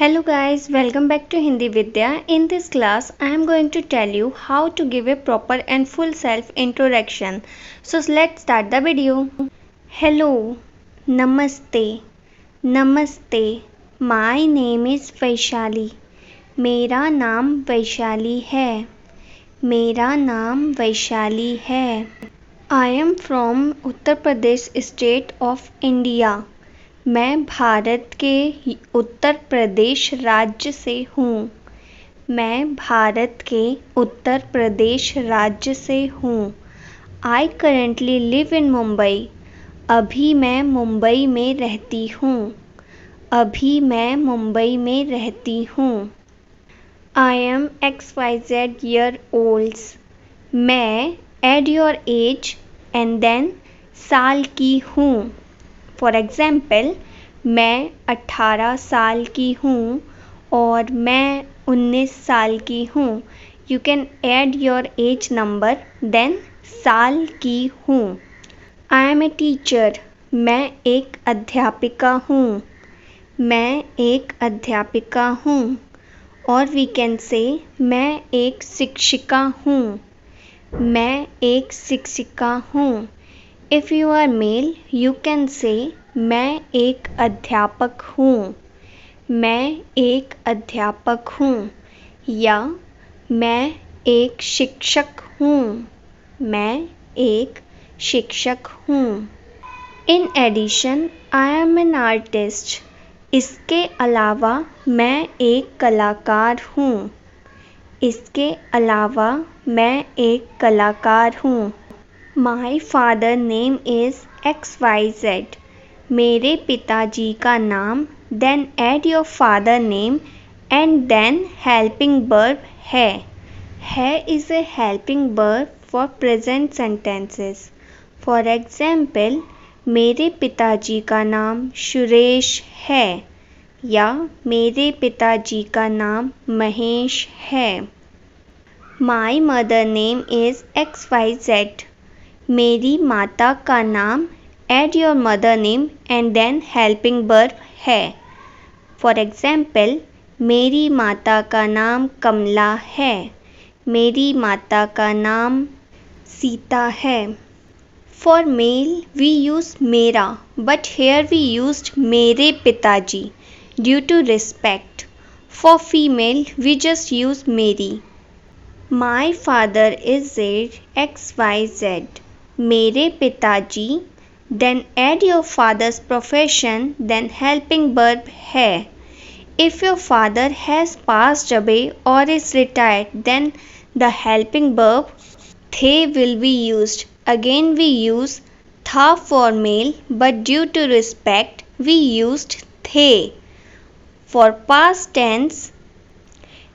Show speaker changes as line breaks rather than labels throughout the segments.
Hello guys, welcome back to Hindi Vidya. In this class, I am going to tell you how to give a proper and full self introduction. So let's start the video. Hello, Namaste, Namaste. My name is Vaishali. मेरा नाम वैशाली है. मेरा नाम वैशाली है. I am from Uttar Pradesh state of India. मैं भारत के उत्तर प्रदेश राज्य से हूँ. मैं भारत के उत्तर प्रदेश राज्य से हूँ. I currently live in Mumbai. अभी मैं मुंबई में रहती हूँ. अभी मैं मुंबई में रहती हूँ. I am XYZ year olds. मैं add your age and then साल की हूँ. फॉर एग्ज़ाम्पल, मैं 18 साल की हूँ और मैं 19 साल की हूँ. You can add your age number then साल की हूँ. I am a teacher. मैं एक अध्यापिका हूँ. मैं एक अध्यापिका हूँ. और वी कैन से मैं एक शिक्षिका हूँ. मैं एक शिक्षिका हूँ. If you are male you can say मैं एक अध्यापक हूँ. मैं एक अध्यापक हूँ. या मैं एक शिक्षक हूँ. मैं एक शिक्षक हूँ. In addition I am an artist. इसके अलावा मैं एक कलाकार हूँ. इसके अलावा मैं एक कलाकार हूँ. My father name is XYZ. मेरे पिताजी का नाम then add your father name and then helping verb है. है is a helping verb for present sentences. For example, मेरे पिताजी का नाम सुरेश है या मेरे पिताजी का नाम महेश है. My mother name is XYZ. मेरी माता का नाम add your mother name and then helping verb है. फॉर एग्जाम्पल, मेरी माता का नाम कमला है. मेरी माता का नाम सीता है. फॉर मेल वी यूज़ मेरा बट हेयर वी यूज्ड मेरे पिताजी due to respect. For female we just use मेरी. My father is XYZ. मेरे पिताजी then add your father's profession then helping verb है. If your father has passed away or is retired then the helping verb थे will be used. Again we use था for male but due to respect we used थे. For past tense,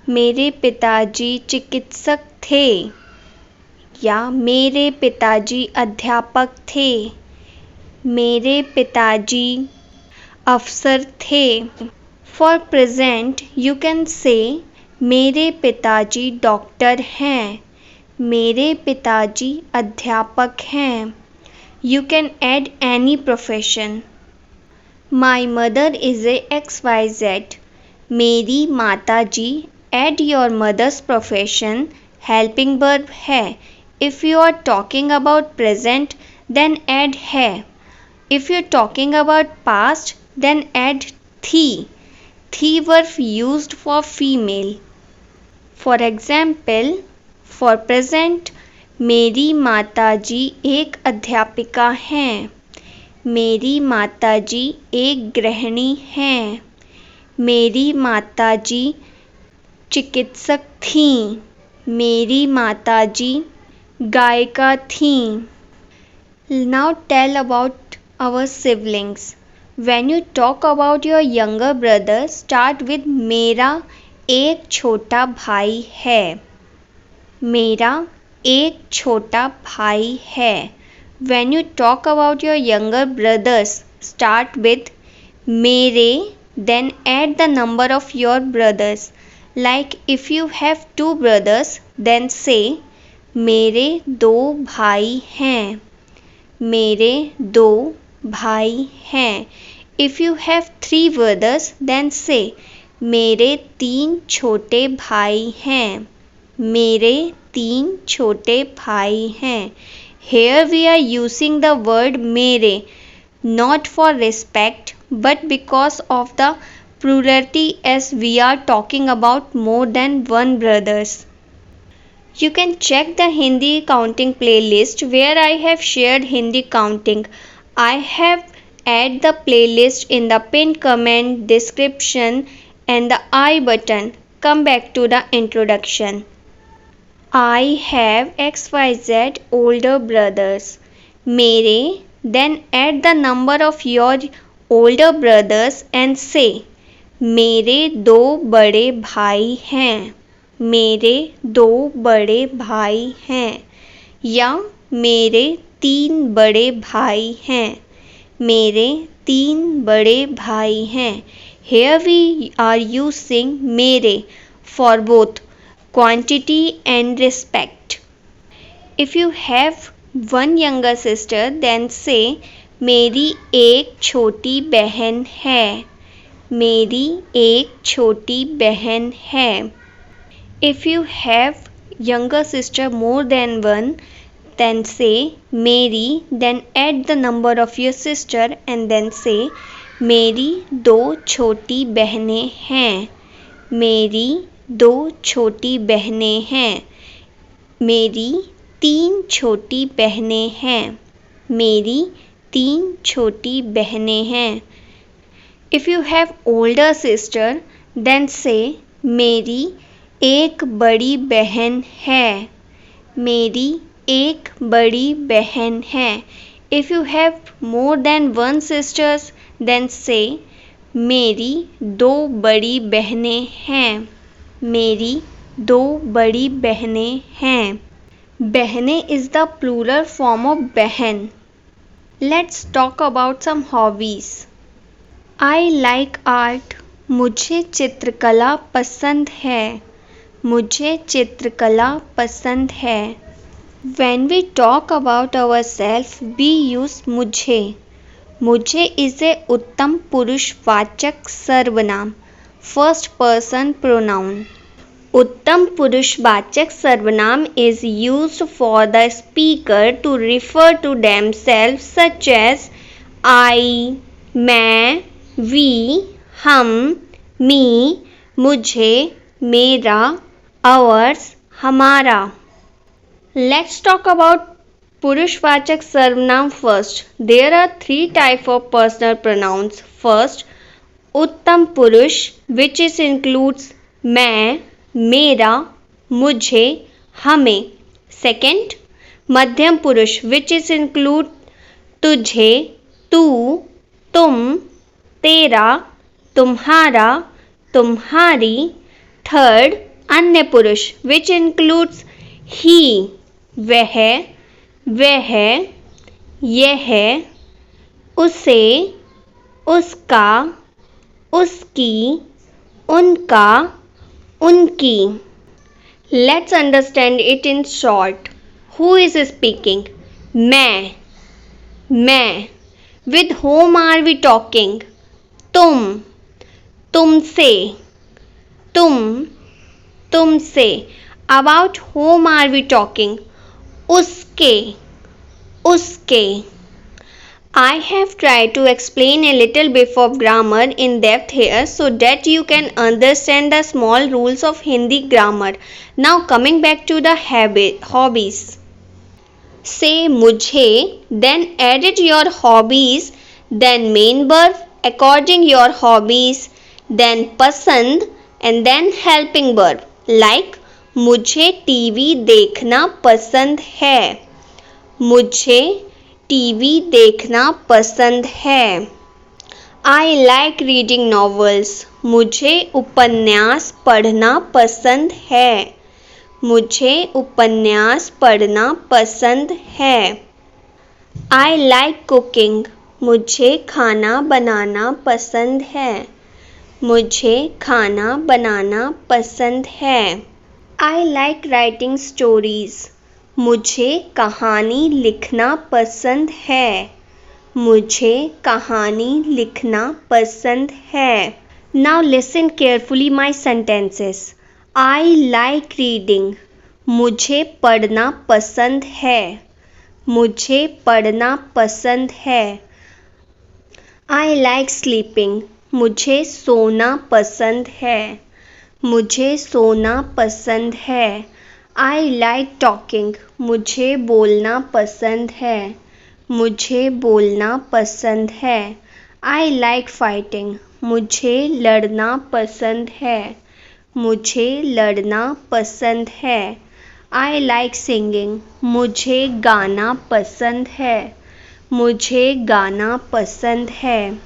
मेरे पिताजी चिकित्सक थे या मेरे पिताजी अध्यापक थे. मेरे पिताजी अफसर थे. फॉर प्रेजेंट यू कैन से मेरे पिताजी डॉक्टर हैं. मेरे पिताजी अध्यापक हैं. You can add any profession. My mother is XYZ. मेरी माताजी add your mother's profession helping verb है. If you are talking about present, then add है. If you are talking about past, then add थी. थी verb used for female. For example, for present, मेरी माताजी एक अध्यापिका हैं. मेरी माताजी एक गृहिणी हैं. मेरी माताजी चिकित्सक थीं. मेरी माताजी गायिका थीं. Now tell about our siblings. When you talk about your younger brother, start with मेरा एक छोटा भाई है. मेरा एक छोटा भाई है. When you talk about your younger brothers, start with मेरे then add the number of your brothers. Like if you have 2 brothers, then say मेरे 2 भाई हैं. मेरे 2 भाई हैं. If you have 3 brothers, then say मेरे 3 छोटे भाई हैं। मेरे 3 छोटे भाई हैं। Here we are using the word मेरे, not for respect, but because of the plurality as we are talking about more than one brothers. You can check the Hindi counting playlist where I have shared Hindi counting. I have add the playlist in the pinned comment, description and the I button. Come back to the introduction. I have XYZ older brothers. मेरे, then add the number of your older brothers and say मेरे 2 बड़े भाई हैं। मेरे 2 बड़े भाई हैं। या मेरे 3 बड़े भाई हैं। मेरे 3 बड़े भाई हैं। Here we are using मेरे for both quantity and respect. If you have one younger sister, then say मेरी एक छोटी बहन है। मेरी एक छोटी बहन है। If you have younger sister more than one, then say मेरी, then add the number of your sister and then say मेरी 2 छोटी बहनें हैं। मेरी 2 छोटी बहनें हैं। मेरी 3 छोटी बहनें हैं। मेरी 3 छोटी बहनें हैं। If you have older sister, then say मेरी एक बड़ी बहन है। मेरी एक बड़ी बहन है। If you have more than one sisters, then say मेरी 2 बड़ी बहनें हैं। मेरी 2 बड़ी बहनें हैं। बहनें is the plural form of बहन. Let's talk about some hobbies. I like art. मुझे चित्रकला पसंद है। मुझे चित्रकला पसंद है। When we talk about ourselves, we use मुझे. मुझे is a उत्तम पुरुषवाचक सर्वनाम, first person pronoun. उत्तम पुरुषवाचक सर्वनाम is used for the speaker to refer to themselves such as I, मैं, we, हम, me, मुझे, मेरा, ours, हमारा. Let's talk about पुरुषवाचक सर्वनाम first. There are 3 types of personal pronouns. First, उत्तम पुरुष which is includes मैं, मेरा, मुझे, हमें. Second, मध्यम पुरुष which is include तुझे, तू, तुम, तेरा, तुम्हारा, तुम्हारी. Third, अन्य पुरुष which includes he, वह, यह, उसे, उसका, उसकी, उनका, उनकी. Let's understand it in short. Who is speaking? मैं. With whom are we talking? तुम. तुमसे. तुमसे. About whom are we talking? उसके. I have tried to explain a little bit of grammar in depth here so that you can understand the small rules of Hindi grammar. Now coming back to the hobbies. Say मुझे, then edit your hobbies, then main verb according your hobbies, then पसंद and then helping verb. Like मुझे TV देखना पसंद है. मुझे TV देखना पसंद है. I like reading novels. मुझे उपन्यास पढ़ना पसंद है. मुझे उपन्यास पढ़ना पसंद है. I like cooking. मुझे खाना बनाना पसंद है. मुझे खाना बनाना पसंद है. I like writing stories. मुझे कहानी लिखना पसंद है. मुझे कहानी लिखना पसंद है. Now listen carefully my sentences. I like reading. मुझे पढ़ना पसंद है. मुझे पढ़ना पसंद है. I like sleeping. मुझे सोना पसंद है. मुझे सोना पसंद है. I like talking. मुझे बोलना पसंद है. मुझे बोलना पसंद है. I like fighting. मुझे लड़ना पसंद है. मुझे लड़ना पसंद है. I like singing. मुझे गाना पसंद है. मुझे गाना पसंद है.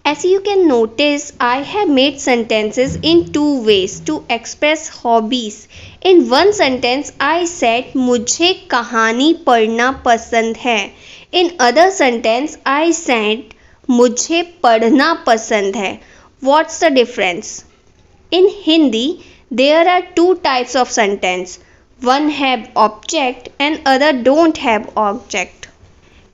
As you can notice, I have made sentences in two ways to express hobbies. In one sentence, I said मुझे कहानी पढ़ना पसंद है. In other sentence, I said मुझे पढ़ना पसंद है. What's the difference? In Hindi, there are two types of sentence. One have object and other don't have object.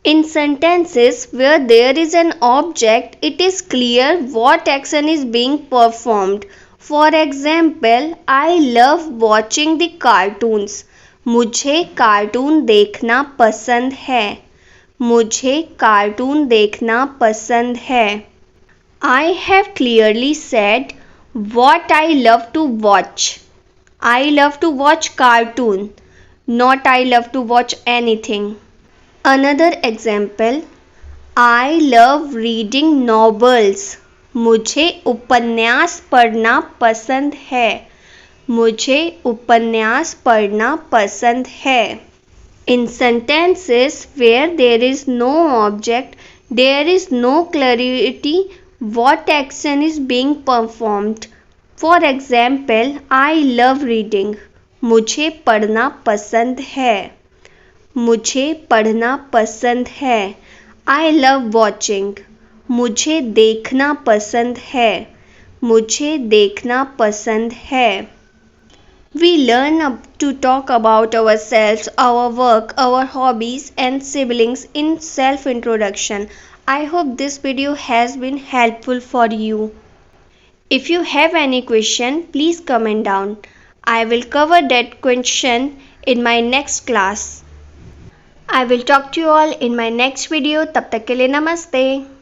In sentences where there is an object, it is clear what action is being performed. For example, I love watching the cartoons. मुझे cartoon देखना पसंद है. मुझे cartoon देखना पसंद है. I have clearly said what I love to watch. I love to watch cartoon, not I love to watch anything. Another example, I love reading novels. मुझे उपन्यास पढ़ना पसंद है. मुझे उपन्यास पढ़ना पसंद है. In sentences where there is no object, there is no clarity what action is being performed. For example, I love reading. मुझे पढ़ना पसंद है. मुझे पढ़ना पसंद है. I love watching. मुझे देखना पसंद है. मुझे देखना पसंद है. We learn to talk about ourselves, our work, our hobbies and siblings in self-introduction. I hope this video has been helpful for you. If you have any question, please comment down. I will cover that question in my next class. I will talk to you all in my next video. तब तक के लिए नमस्ते.